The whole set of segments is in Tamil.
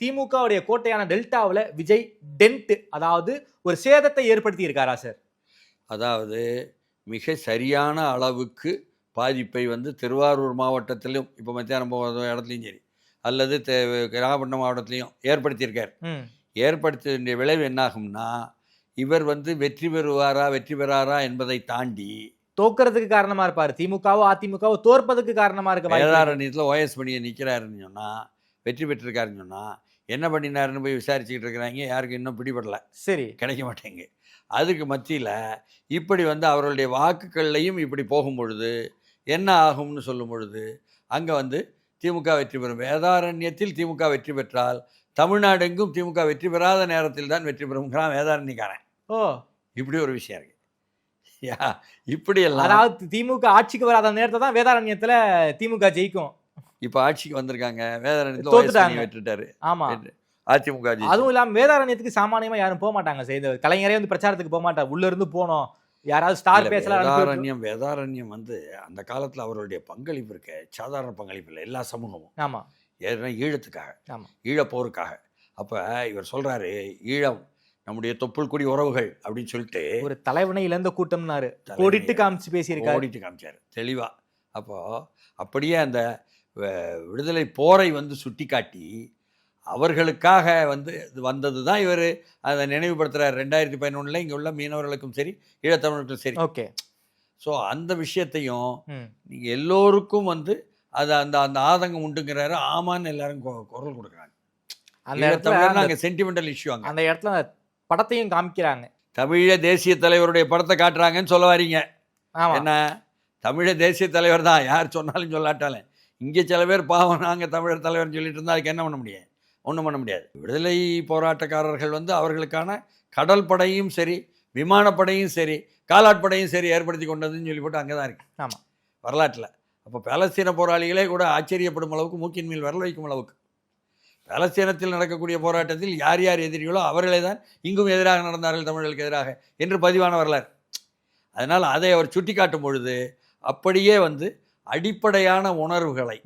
திமுகவுடைய கோட்டையான டெல்டாவில் விஜய் டென்ட், அதாவது ஒரு சேதத்தை ஏற்படுத்தி இருக்காரா சார்? அதாவது மிக சரியான அளவுக்கு பாதிப்பை வந்து திருவாரூர் மாவட்டத்திலும் இப்போ மத்தியானம் போகிற இடத்துலையும் சரி, அல்லது நாகப்பட்டினம் மாவட்டத்திலையும் ஏற்படுத்தியிருக்கார். ஏற்படுத்த வேண்டிய விளைவு என்னாகும்னா, இவர் வந்து வெற்றி பெறுவாரா வெற்றி பெறாரா என்பதை தாண்டி தோக்கிறதுக்கு காரணமா இருப்பாரு. திமுகவோ அதிமுகவோ தோற்பதுக்கு காரணமா இருக்க வேதாரண்யத்தில் ஓஎஸ் பண்ணியை நிற்கிறாருன்னு சொன்னால், வெற்றி பெற்றிருக்காருன்னு சொன்னால், என்ன பண்ணினாருன்னு போய் விசாரிச்சுக்கிட்டு இருக்கிறாங்க. யாருக்கு இன்னும் பிடிபடலை. சரி, கிடைக்க மாட்டேங்க. அதுக்கு மத்தியில் இப்படி வந்து அவர்களுடைய வாக்குகள்லையும் இப்படி போகும் பொழுது என்ன ஆகும்னு சொல்லும் பொழுது, அங்கே வந்து திமுக வெற்றி பெறும். வேதாரண்யத்தில் திமுக வெற்றி பெற்றால் தமிழ்நாடு எங்கும் திமுக வெற்றி பெறாத நேரத்தில் தான் வெற்றி பெறுங்கிறான் வேதாரண்யக்காரன். ஓ, இப்படி ஒரு விஷயம் இருக்கு. இப்படி எல்லாம், அதாவது திமுக ஆட்சிக்கு வராத நேரத்தை தான் வேதாரண்யத்துல திமுக ஜெயிக்கும். இப்ப ஆட்சிக்கு வந்திருக்காங்க, வேதாரண்யத்தில் வெற்றிட்டாரு. ஆமா, அதிமுக. அதுவும் இல்லாம வேதாரண்யத்துக்கு சாமானியமா யாரும் போக மாட்டாங்க. செய்த கலைஞரே வந்து பிரச்சாரத்துக்கு போக மாட்டார். உள்ள இருந்து போனோம், யாராவது ஸ்டார் பேசலாம். வேதாரண்யம் வந்து அந்த காலத்துல அவருடைய பங்களிப்பு இருக்க சாதாரண பங்களிப்பு இல்லை. எல்லா சமூகமும். ஆமா, ஏன்னா ஈழத்துக்காக, ஈழப்போருக்காக. அப்ப இவர் சொல்றாரு, ஈழம் நம்முடைய தொப்புள் குடி உறவுகள் அப்படின்னு சொல்லிட்டு ஒரு தலைவனை இழந்த கூட்டம்னாரு. கோடிட்டு காமிச்சு பேசியிருக்காரு. கோடிட்டு காமிச்சாரு தெளிவா. அப்போ அப்படியே அந்த விடுதலை போரை வந்து சுட்டி காட்டி அவர்களுக்காக வந்து வந்தது தான் இவர் அதை நினைவுபடுத்துகிறார். 2011 இங்கே உள்ள மீனவர்களுக்கும் சரி, ஈழத்தமிழர்களுக்கும் சரி. ஓகே. ஸோ அந்த விஷயத்தையும் நீங்கள் எல்லோருக்கும் வந்து அது அந்த அந்த ஆதங்கம் உண்டுங்கிறாரு. ஆமான்னு எல்லாரும் குரல் கொடுக்குறாங்க. அந்த இடத்துல நாங்கள் சென்டிமெண்டல் இஷ்யூ. அந்த இடத்துல படத்தையும் காமிக்கிறாங்க. தமிழ தேசிய தலைவருடைய படத்தை காட்டுறாங்கன்னு சொல்ல வரீங்க. என்ன, தமிழ தேசிய தலைவர் தான், யார் சொன்னாலும் சொல்லாட்டாலும். இங்கே சில பேர் பாவம் நாங்கள் தமிழர் தலைவர்னு சொல்லிட்டு இருந்தால் அதுக்கு என்ன பண்ண முடியும்? ஒன்றும் பண்ண முடியாது. விடுதலை போராட்டக்காரர்கள் வந்து அவர்களுக்கான கடல் படையும் சரி, விமானப்படையும் சரி, காலாட்படையும் சரி ஏற்படுத்தி கொண்டதுன்னு சொல்லி போட்டு அங்கே தான் இருக்கு. ஆமாம், வரலாற்றில். அப்போ பாலஸ்தீன போராளிகளே கூட ஆச்சரியப்படும் அளவுக்கு, மூக்கின் மேல் விரல் வைக்கும் அளவுக்கு பாலஸ்தீனத்தில் நடக்கக்கூடிய போராட்டத்தில் யார் யார் எதிரிகளோ அவர்களே தான் இங்கும் எதிராக நடந்தார்கள் தமிழர்களுக்கு எதிராக என்று பதிவான வரலாறு. அதனால் அதை அவர் சுட்டி காட்டும் பொழுது அப்படியே வந்து அடிப்படையான உணர்வுகளை,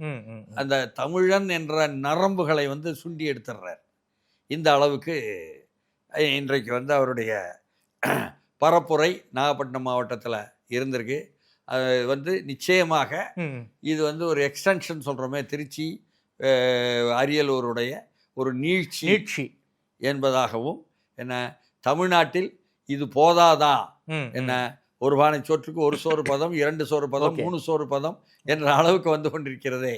அந்த தமிழன் என்ற நரம்புகளை வந்து சுண்டி எடுத்துடுறார். இந்த அளவுக்கு இன்றைக்கு வந்து அவருடைய பரப்புரை நாகப்பட்டினம் மாவட்டத்தில் இருந்திருக்கு. அது வந்து நிச்சயமாக இது வந்து ஒரு எக்ஸ்டென்ஷன் சொல்கிறோமே, திருச்சி அரியலூருடைய ஒரு நீட்சி என்பதாகவும், என்ன தமிழ்நாட்டில் இது போதாதா, என்ன ஒரு பானை சோற்றுக்கு ஒரு சோறு பதம், 2 சோறு பதம், 3 சோறு பதம் என்ற அளவுக்கு வந்து கொண்டிருக்கிறதே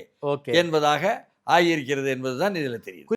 என்பதாக ஆகியிருக்கிறது என்பதுதான் இதில் தெரியும்.